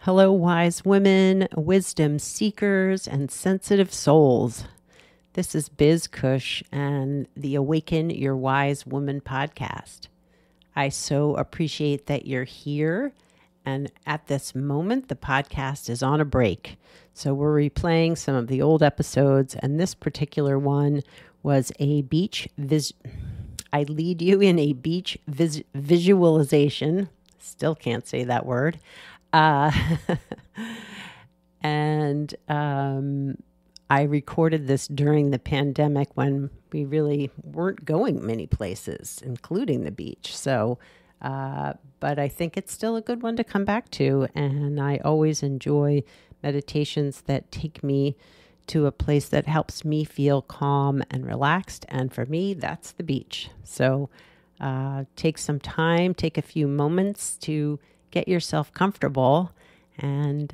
Hello, wise women, wisdom seekers, and sensitive souls. This is Biz Cush and the Awaken Your Wise Woman podcast. I so appreciate that you're here. And at this moment, the podcast is on a break. So we're replaying some of the old episodes. And this particular one was a beach I lead you in a beach visualization. Still can't say that word. And I recorded this during the pandemic when we really weren't going many places, including the beach. So, but I think it's still a good one to come back to. And I always enjoy meditations that take me to a place that helps me feel calm and relaxed. And for me, that's the beach. So take some time, take a few moments to get yourself comfortable, and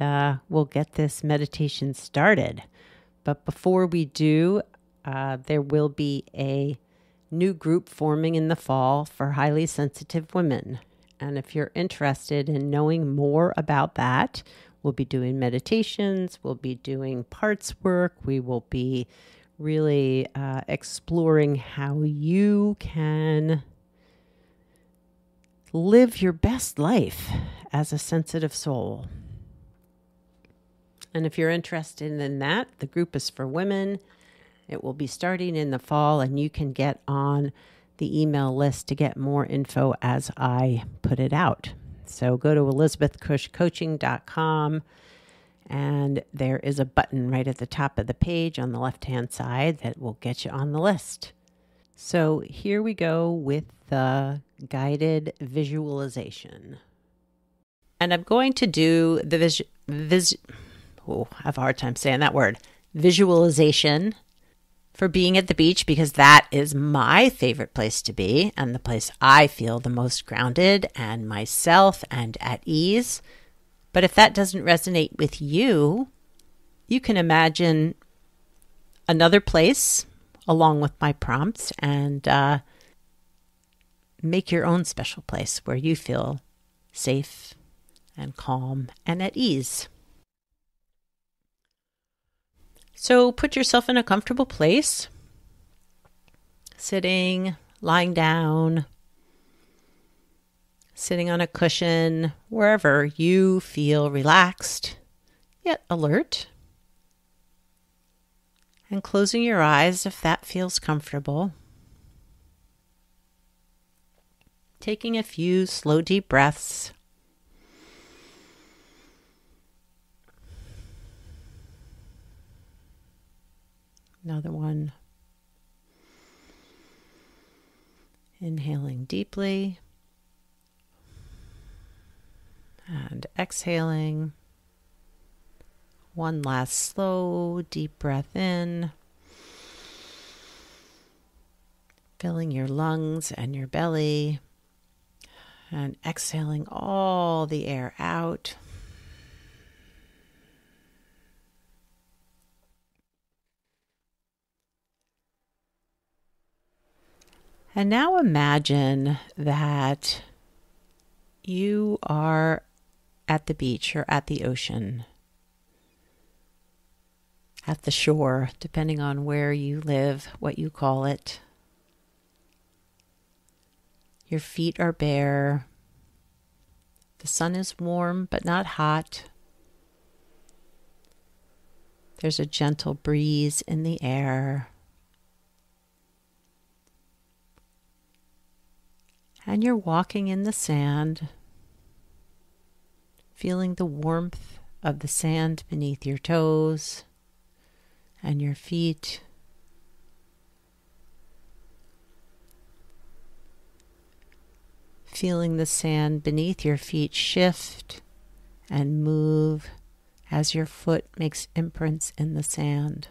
we'll get this meditation started. But before we do, there will be a new group forming in the fall for highly sensitive women. And if you're interested in knowing more about that, we'll be doing meditations, we'll be doing parts work, we will be really exploring how you can live your best life as a sensitive soul. And if you're interested in that, the group is for women. It will be starting in the fall, and you can get on the email list to get more info as I put it out. So go to elizabethcushcoaching.com, and there is a button right at the top of the page on the left-hand side that will get you on the list. So here we go with the guided visualization. And I'm going to do the I have a hard time saying that word, visualization for being at the beach, because that is my favorite place to be and the place I feel the most grounded and myself and at ease. But if that doesn't resonate with you, you can imagine another place along with my prompts and make your own special place where you feel safe and calm and at ease. So put yourself in a comfortable place, sitting, lying down, sitting on a cushion, wherever you feel relaxed yet alert. And closing your eyes if that feels comfortable. Taking a few slow, deep breaths. Another one. Inhaling deeply. And exhaling. One last slow, deep breath in. Filling your lungs and your belly. And exhaling all the air out. And now imagine that you are at the beach or at the ocean, at the shore, depending on where you live, what you call it. Your feet are bare. The sun is warm but not hot. There's a gentle breeze in the air. And you're walking in the sand, feeling the warmth of the sand beneath your toes and your feet. Feeling the sand beneath your feet shift and move as your foot makes imprints in the sand.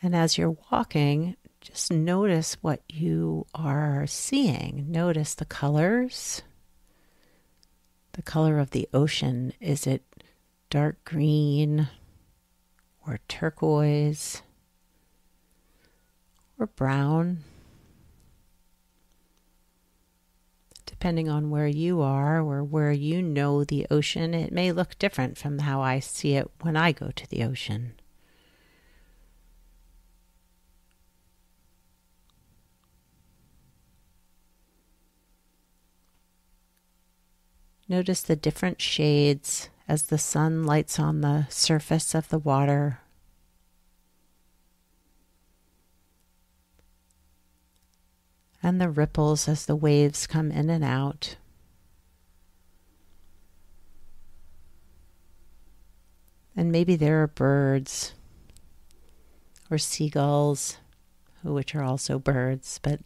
And as you're walking, just notice what you are seeing. Notice the colors. The color of the ocean. Is it dark green or turquoise or brown? depending on where you are or where you know the ocean, it may look different from how I see it when I go to the ocean. Notice the different shades as the sun lights on the surface of the water. And the ripples as the waves come in and out. And maybe there are birds or seagulls, which are also birds, but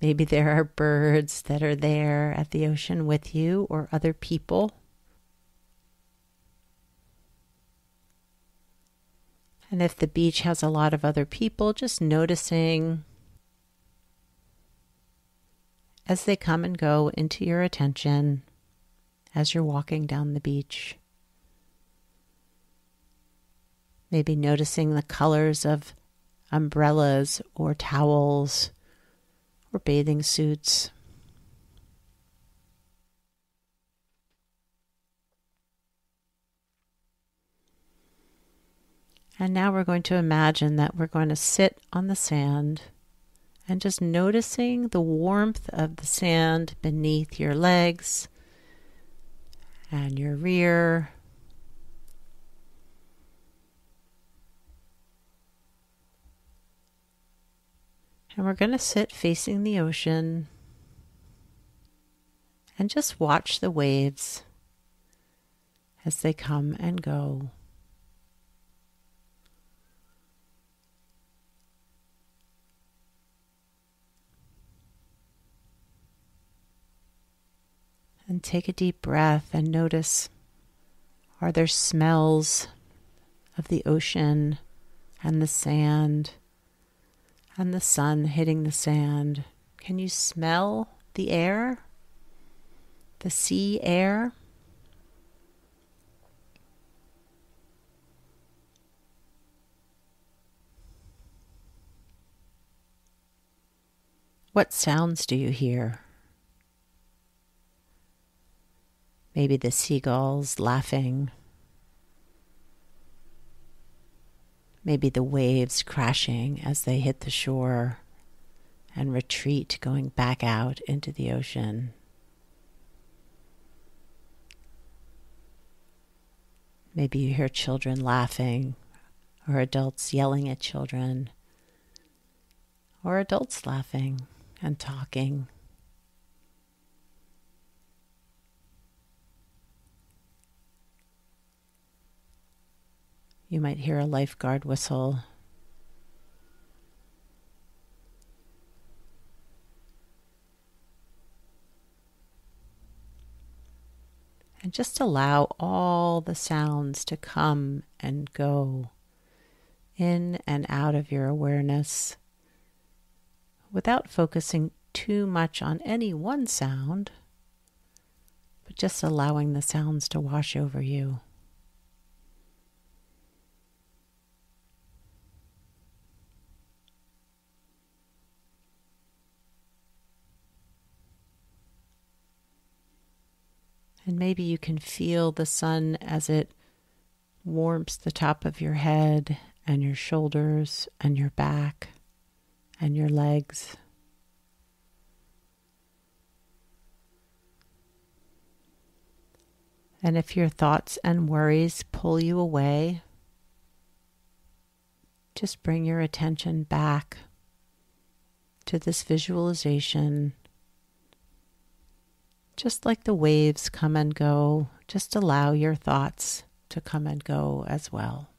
maybe there are birds that are there at the ocean with you or other people. And if the beach has a lot of other people, just noticing as they come and go into your attention as you're walking down the beach. Maybe noticing the colors of umbrellas or towels or bathing suits. And now we're going to imagine that we're going to sit on the sand and just noticing the warmth of the sand beneath your legs and your rear. And we're going to sit facing the ocean and just watch the waves as they come and go. And take a deep breath and notice, are there smells of the ocean and the sand and the sun hitting the sand? Can you smell the air, the sea air? What sounds do you hear? Maybe the seagulls laughing. Maybe the waves crashing as they hit the shore and retreat, going back out into the ocean. Maybe you hear children laughing, or adults yelling at children, or adults laughing and talking. You might hear a lifeguard whistle. And just allow all the sounds to come and go in and out of your awareness without focusing too much on any one sound, but just allowing the sounds to wash over you. And maybe you can feel the sun as it warms the top of your head and your shoulders and your back and your legs. And if your thoughts and worries pull you away, just bring your attention back to this visualization. Just like the waves come and go, just allow your thoughts to come and go as well.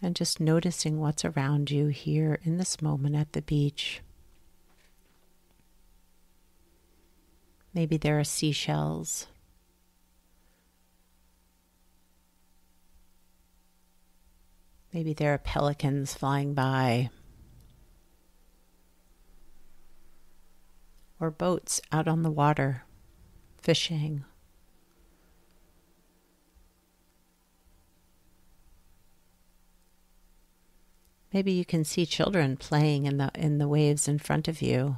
And just noticing what's around you here in this moment at the beach. Maybe there are seashells. Maybe there are pelicans flying by, or boats out on the water, fishing. Maybe you can see children playing in the waves in front of you.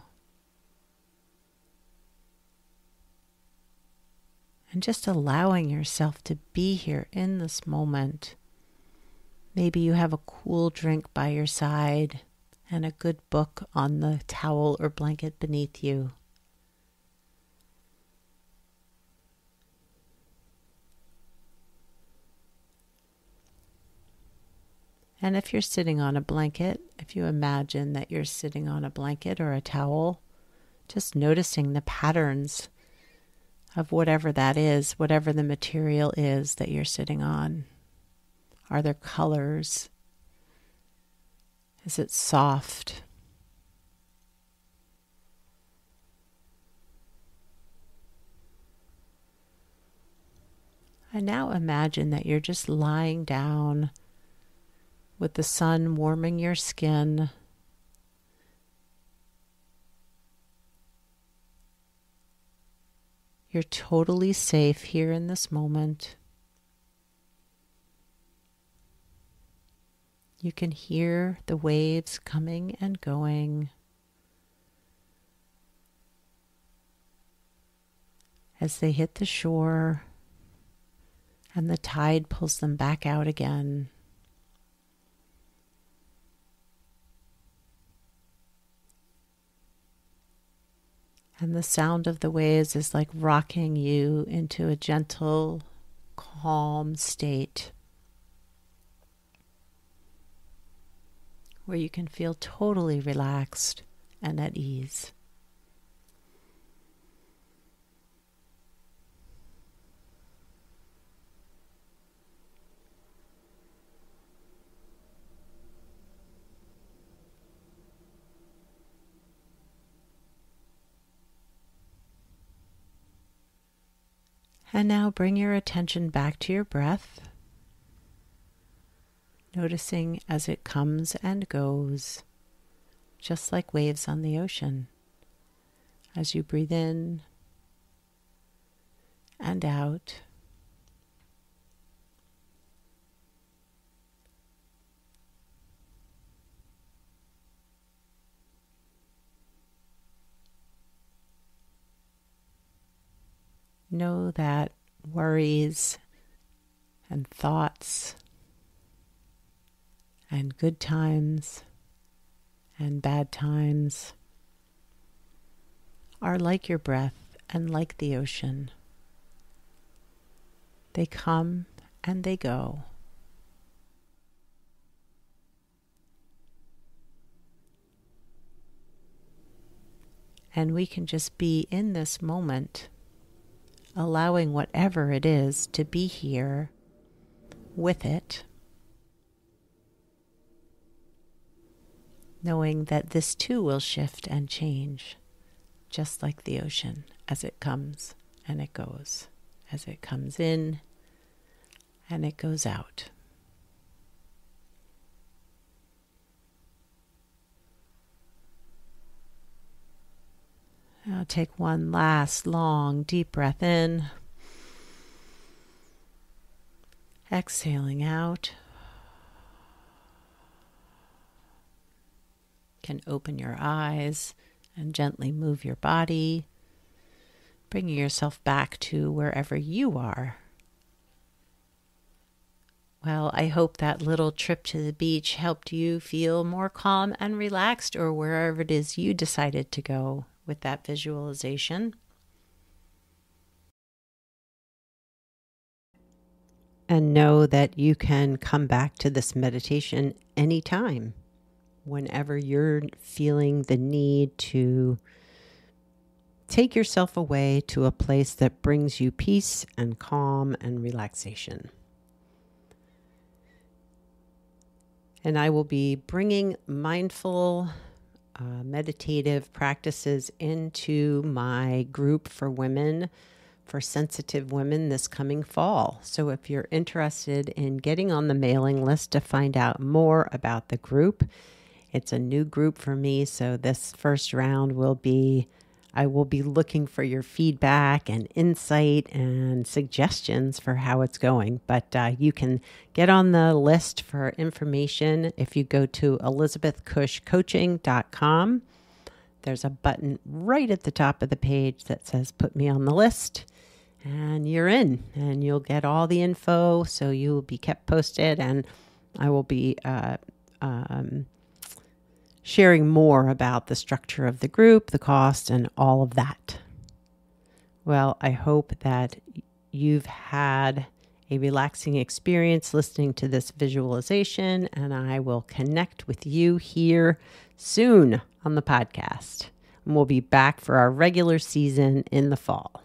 And just allowing yourself to be here in this moment. Maybe you have a cool drink by your side and a good book on the towel or blanket beneath you. And if you're sitting on a blanket, if you imagine that you're sitting on a blanket or a towel, just noticing the patterns of whatever that is, whatever the material is that you're sitting on. Are there colors? Is it soft? And now imagine that you're just lying down with the sun warming your skin. You're totally safe here in this moment. You can hear the waves coming and going as they hit the shore, and the tide pulls them back out again. And the sound of the waves is like rocking you into a gentle, calm state where you can feel totally relaxed and at ease. And now bring your attention back to your breath, noticing as it comes and goes, just like waves on the ocean. As you breathe in and out, know that worries and thoughts and good times and bad times are like your breath and like the ocean. They come and they go. And we can just be in this moment, allowing whatever it is to be here with it, knowing that this too will shift and change, just like the ocean, as it comes and it goes, as it comes in and it goes out. Now take one last long deep breath in, exhaling out. You can open your eyes and gently move your body, bringing yourself back to wherever you are. Well, I hope that little trip to the beach helped you feel more calm and relaxed, or wherever it is you decided to go with that visualization. And know that you can come back to this meditation anytime, whenever you're feeling the need to take yourself away to a place that brings you peace and calm and relaxation. And I will be bringing mindful meditative practices into my group for women, for sensitive women this coming fall. So if you're interested in getting on the mailing list to find out more about the group, it's a new group for me. So this first round will be I will be looking for your feedback and insight and suggestions for how it's going. But you can get on the list for information if you go to elizabethcushcoaching.com. There's a button right at the top of the page that says put me on the list, and you're in, and you'll get all the info, so you will be kept posted, and I will be sharing more about the structure of the group, the cost, and all of that. Well, I hope that you've had a relaxing experience listening to this visualization, and I will connect with you here soon on the podcast. And we'll be back for our regular season in the fall.